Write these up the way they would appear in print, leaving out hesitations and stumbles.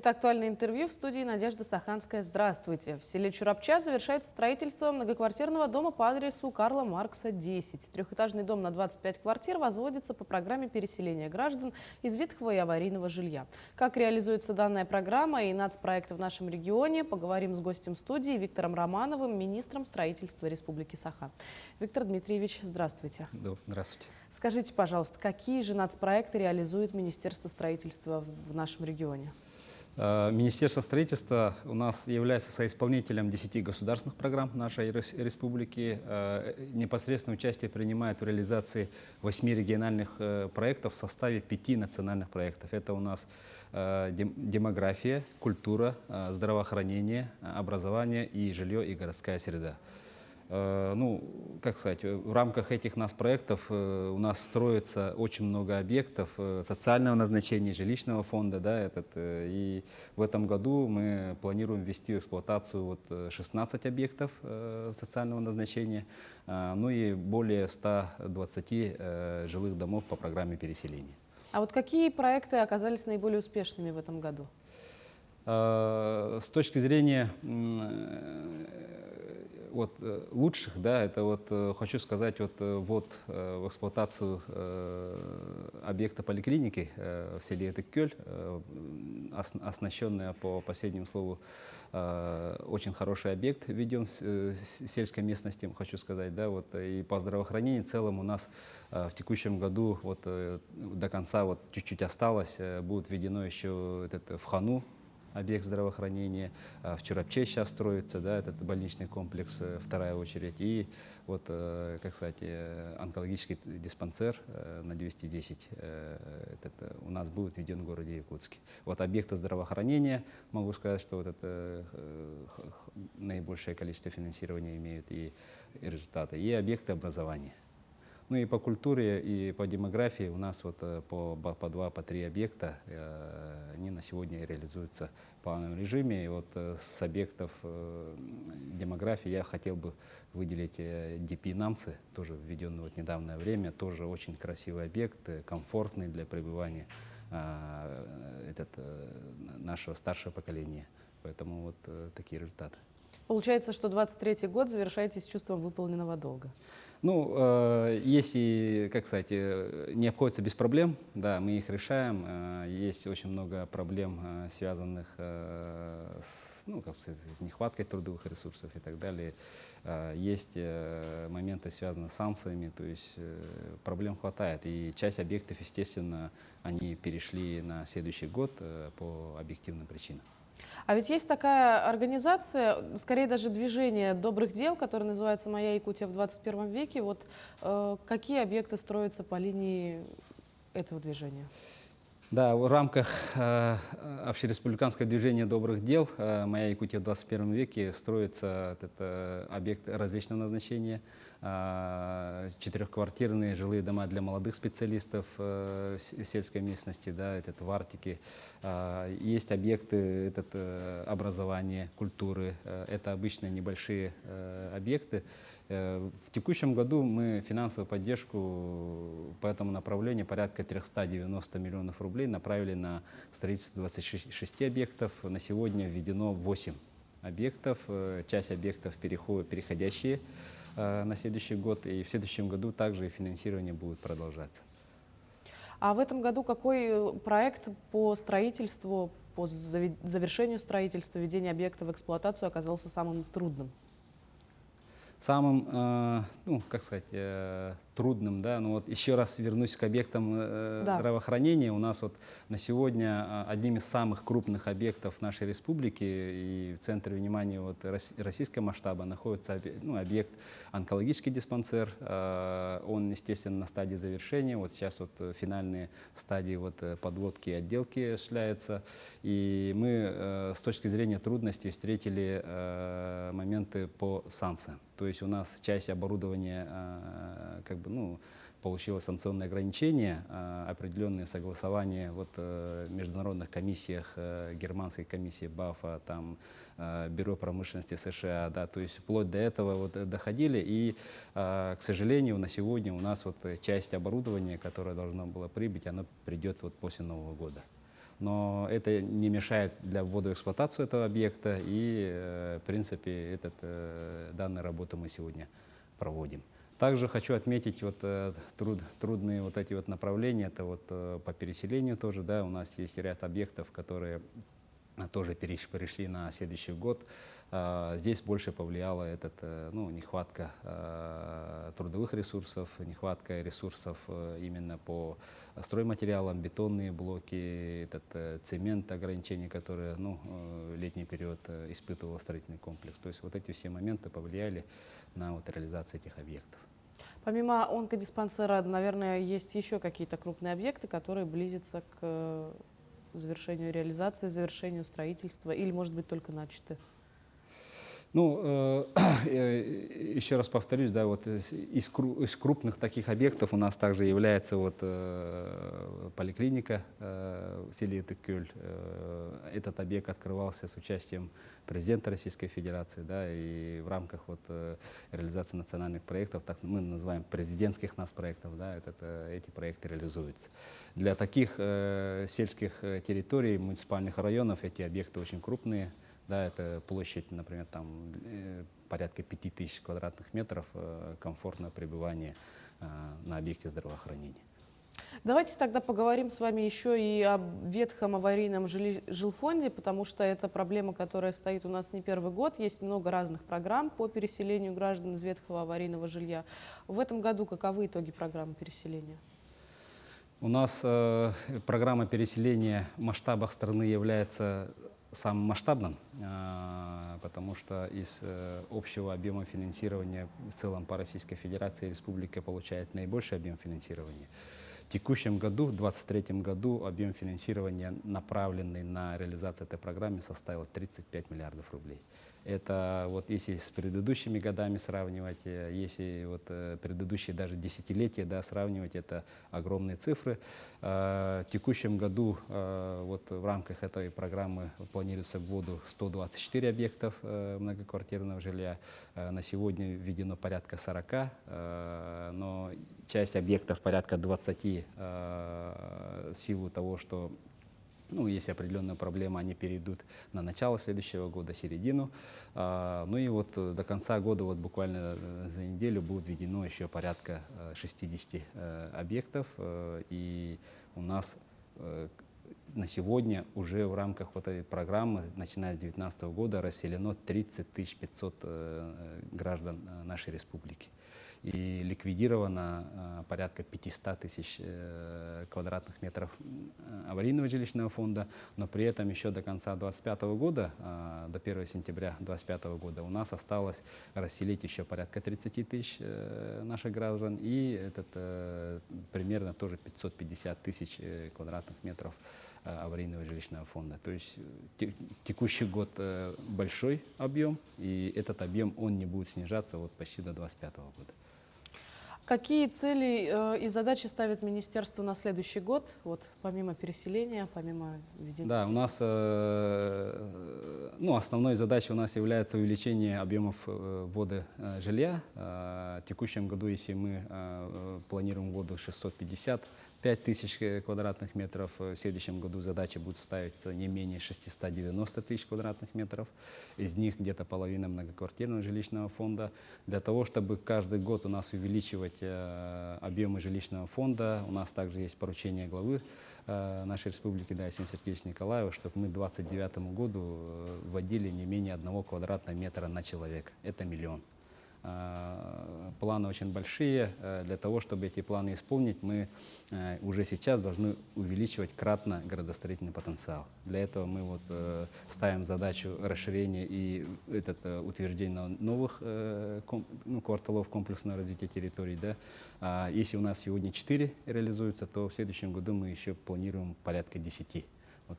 Это актуальное интервью в студии Надежда Саханская. Здравствуйте. В селе Чурапча завершается строительство многоквартирного дома по адресу Карла Маркса, 10. Трехэтажный дом на 25 квартир возводится по программе переселения граждан из ветхого и аварийного жилья. Как реализуется данная программа и нацпроекты в нашем регионе, поговорим с гостем студии Виктором Романовым, министром строительства Республики Саха. Виктор Дмитриевич, здравствуйте. Здравствуйте. Скажите, пожалуйста, какие же нацпроекты реализует Министерство строительства в нашем регионе? Министерство строительства у нас является соисполнителем 10 государственных программ нашей республики. Непосредственное участие принимает в реализации 8 региональных проектов в составе 5 национальных проектов. Это у нас демография, культура, здравоохранение, образование и жилье и городская среда. Как сказать, в рамках этих проектов у нас строится очень много объектов социального назначения, жилищного фонда. И в этом году мы планируем ввести в эксплуатацию 16 объектов социального назначения, и более 120 жилых домов по программе переселения. А вот какие проекты оказались наиболее успешными в этом году? С точки зрения лучших, хочу сказать, в эксплуатацию объекта поликлиники в селе Этыккёль, оснащенная, по последнему слову, очень хороший объект введен в сельской местности, хочу сказать, и по здравоохранению в целом у нас в текущем году до конца чуть-чуть осталось, будет введено еще в Хану объект здравоохранения, в Чурапче сейчас строится, этот больничный комплекс, вторая очередь, и онкологический диспансер на 210 у нас будет введен в городе Якутске. Объекты здравоохранения, могу сказать, что это наибольшее количество финансирования имеют и результаты, и объекты образования. И по культуре, и по демографии у нас по 2, по 3 объекта, они на сегодня реализуются в плановом режиме. И с объектов демографии я хотел бы выделить ДП-Намцы, тоже введенный в недавнее время, тоже очень красивый объект, комфортный для пребывания нашего старшего поколения. Поэтому такие результаты. Получается, что 23-й год завершаете с чувством выполненного долга. Если, не обходится без проблем, да, мы их решаем. Есть очень много проблем, связанных с нехваткой трудовых ресурсов и так далее. Есть моменты, связанные с санкциями, то есть проблем хватает. И часть объектов, естественно, они перешли на следующий год по объективным причинам. А ведь есть такая организация, скорее даже движение добрых дел, которое называется «Моя Якутия в 21 веке». Какие объекты строятся по линии этого движения? Да, в рамках общереспубликанского движения добрых дел «Моя Якутия в 21 веке» строится объект различного назначения. 4-квартирные жилые дома для молодых специалистов сельской местности, в Арктике. Есть объекты образования, культуры. Это обычно небольшие объекты. В текущем году мы финансовую поддержку по этому направлению порядка 390 миллионов рублей направили на строительство 26 объектов. На сегодня введено 8 объектов. Часть объектов переходящие на следующий год. И в следующем году также финансирование будет продолжаться. А в этом году какой проект по строительству, по завершению строительства, введения объекта в эксплуатацию оказался самым трудным? Самым, трудным, еще раз вернусь к объектам здравоохранения. У нас на сегодня одним из самых крупных объектов нашей республики и в центре внимания российского масштаба находится объект онкологический диспансер. Он, естественно, на стадии завершения. Сейчас финальные стадии подводки и отделки осуществляются. И мы с точки зрения трудностей встретили моменты по санкциям. То есть у нас часть оборудования получила санкционные ограничения, определенные согласования в международных комиссиях, германской комиссии БАФа, Бюро промышленности США, то есть вплоть до этого доходили. И, к сожалению, на сегодня у нас часть оборудования, которое должно было прибыть, оно придет после Нового года. но это не мешает для ввода в эксплуатацию этого объекта, и, в принципе, данную работу мы сегодня проводим. Также хочу отметить трудные эти направления, это по переселению тоже, да, у нас есть ряд объектов, которые тоже перешли на следующий год. Здесь больше повлияла нехватка трудовых ресурсов, нехватка ресурсов именно по стройматериалам, бетонные блоки, цемент, ограничения, которые летний период испытывал строительный комплекс. То есть вот эти все моменты повлияли на реализацию этих объектов. Помимо онкодиспансера, наверное, есть еще какие-то крупные объекты, которые близятся к завершению реализации, завершению строительства или, может быть, только начаты? Еще раз повторюсь, да, из крупных таких объектов у нас также является поликлиника в селе Тыккөл. Этот объект открывался с участием президента Российской Федерации, да, и в рамках реализации национальных проектов, так мы называем президентских проектов, да, эти проекты реализуются. Для таких сельских территорий, муниципальных районов эти объекты очень крупные. Да, это площадь, например, порядка 5000 квадратных метров, комфортное пребывание на объекте здравоохранения. Давайте тогда поговорим с вами еще и о ветхом аварийном жилфонде, потому что это проблема, которая стоит у нас не первый год. Есть много разных программ по переселению граждан из ветхого аварийного жилья. В этом году каковы итоги программы переселения? У нас программа переселения в масштабах страны является самым масштабным, потому что из общего объема финансирования в целом по Российской Федерации республика получает наибольший объем финансирования. В текущем году, в 2023 году, объем финансирования, направленный на реализацию этой программы, составил 35 миллиардов рублей. Это если с предыдущими годами сравнивать, если предыдущие даже десятилетия, да, сравнивать, это огромные цифры. В текущем году в рамках этой программы планируется вводу 124 объектов многоквартирного жилья. На сегодня введено порядка 40, но часть объектов, порядка 20, в силу того, что есть определенная проблема, они перейдут на начало следующего года, середину. До конца года, буквально за неделю, будет введено еще порядка 60 объектов. И у нас на сегодня уже в рамках этой программы, начиная с 2019 года, расселено 30 500 граждан нашей республики. И ликвидировано порядка 500 тысяч квадратных метров аварийного жилищного фонда, но при этом еще до конца 2025 года, до 1 сентября 2025 года, у нас осталось расселить еще порядка 30 тысяч наших граждан, и примерно тоже 550 тысяч квадратных метров аварийного жилищного фонда. То есть текущий год большой объем, и этот объем не будет снижаться почти до 2025 года. Какие цели и задачи ставит министерство на следующий год, помимо переселения, помимо введения? Да, у нас основной задачей у нас является увеличение объемов ввода жилья. В текущем году, если мы планируем вводу 655 тысяч квадратных метров, в следующем году задача будет ставиться не менее 690 тысяч квадратных метров. Из них где-то половина многоквартирного жилищного фонда. Для того, чтобы каждый год у нас увеличивать объемы жилищного фонда, у нас также есть поручение главы нашей республики, Арсения Сергеевича Николаева, чтобы мы к 2029 году вводили не менее 1 квадратного метра на человека. Это 1 миллион. Планы очень большие. Для того, чтобы эти планы исполнить, мы уже сейчас должны увеличивать кратно градостроительный потенциал. Для этого мы ставим задачу расширения и утверждения новых кварталов комплексного развития территорий. Да. Если у нас сегодня 4 реализуются, то в следующем году мы еще планируем порядка 10.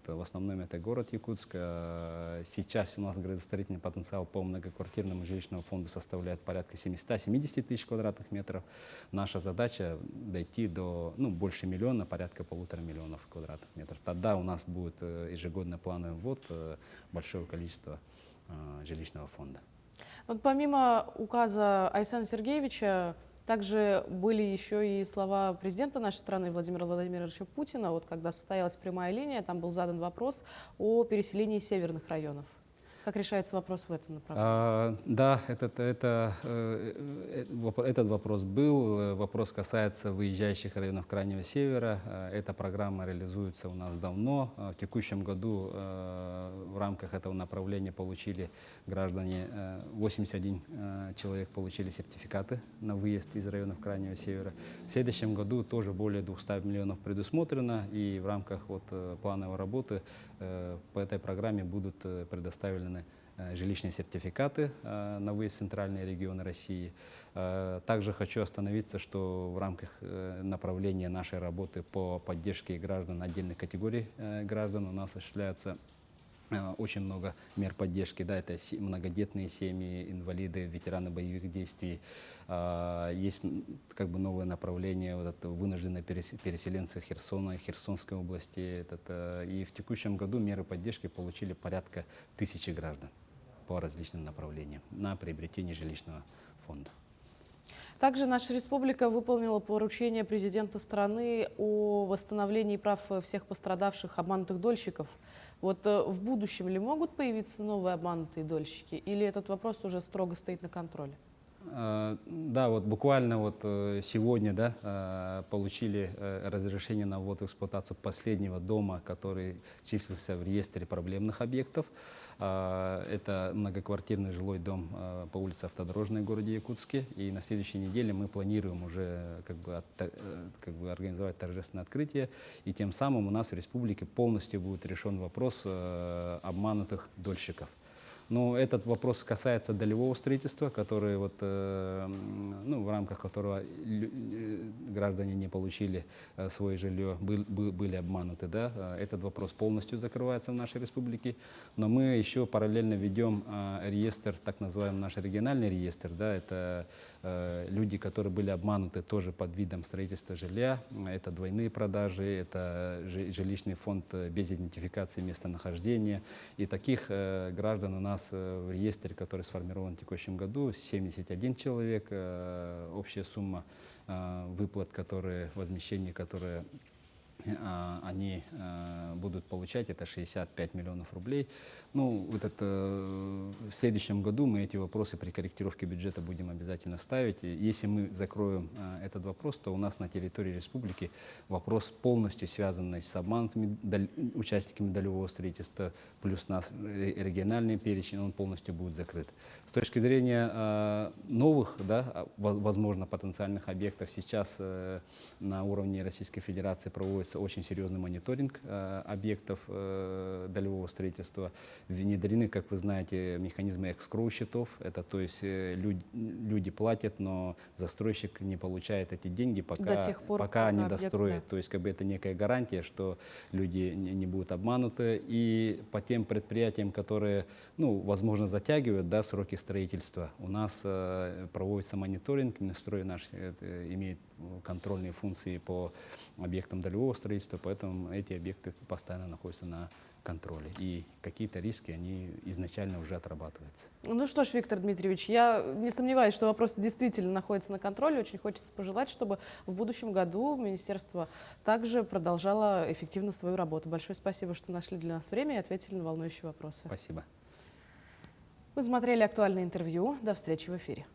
В основном это город Якутск. Сейчас у нас градостроительный потенциал по многоквартирному жилищному фонду составляет порядка 770 тысяч квадратных метров. Наша задача дойти до больше миллиона, порядка 1,5 миллиона квадратных метров. Тогда у нас будет ежегодно плановый ввод большого количества жилищного фонда. Помимо указа Айсана Сергеевича, Также были еще и слова президента нашей страны Владимира Владимировича Путина. Вот когда состоялась прямая линия, там был задан вопрос о переселении северных районов. Как решается вопрос в этом направлении? Да, этот вопрос был. Вопрос касается выезжающих районов Крайнего Севера. Эта программа реализуется у нас давно. В текущем году в рамках этого направления получили граждане, 81 человек получили сертификаты на выезд из районов Крайнего Севера. В следующем году тоже более 200 миллионов предусмотрено, и в рамках плановой работы по этой программе будут предоставлены жилищные сертификаты на выезд в центральные регионы России. Также хочу остановиться, что в рамках направления нашей работы по поддержке граждан, отдельных категорий граждан, у нас осуществляется очень много мер поддержки. Да, это многодетные семьи, инвалиды, ветераны боевых действий. Есть новое направление, вынужденные переселенцы Херсона, Херсонской области. И в текущем году меры поддержки получили порядка 1000 граждан по различным направлениям на приобретение жилищного фонда. Также наша республика выполнила поручение президента страны о восстановлении прав всех пострадавших обманутых дольщиков. Вот в будущем ли могут появиться новые обманутые дольщики, или этот вопрос уже строго стоит на контроле? Да, буквально сегодня получили разрешение на ввод в эксплуатацию последнего дома, который числился в реестре проблемных объектов. Это многоквартирный жилой дом по улице Автодорожной в городе Якутске. И на следующей неделе мы планируем уже организовать торжественное открытие. И тем самым у нас в республике полностью будет решен вопрос обманутых дольщиков. Но этот вопрос касается долевого строительства, который в рамках которого граждане не получили свое жилье, были обмануты. Да? Этот вопрос полностью закрывается в нашей республике. Но мы еще параллельно ведем реестр, так называемый наш региональный реестр. Да? Это люди, которые были обмануты тоже под видом строительства жилья. Это двойные продажи, это жилищный фонд без идентификации местонахождения. И таких граждан у нас в реестре, который сформирован в текущем году, 71 человек. Общая сумма выплат, возмещений, которые они будут получать, это 65 миллионов рублей. В следующем году мы эти вопросы при корректировке бюджета будем обязательно ставить. И если мы закроем этот вопрос, то у нас на территории республики вопрос полностью связанный с обманутыми участниками долевого строительства, плюс нас региональный перечень, он полностью будет закрыт. С точки зрения новых, возможно, потенциальных объектов, сейчас на уровне Российской Федерации проводится очень серьезный мониторинг объектов долевого строительства. Внедрены, как вы знаете, механизмы экскроу счетов. Это то есть люди платят, но застройщик не получает эти деньги, пока не достроит. Да. То есть это некая гарантия, что люди не будут обмануты. И по тем предприятиям, которые, возможно, затягивают сроки строительства, у нас проводится мониторинг. Минстрой наш имеет контрольные функции по объектам долевого строительства, поэтому эти объекты постоянно находятся на контроле. И какие-то риски, они изначально уже отрабатываются. Ну что ж, Виктор Дмитриевич, я не сомневаюсь, что вопросы действительно находятся на контроле. Очень хочется пожелать, чтобы в будущем году министерство также продолжало эффективно свою работу. Большое спасибо, что нашли для нас время и ответили на волнующие вопросы. Спасибо. Вы смотрели актуальное интервью. До встречи в эфире.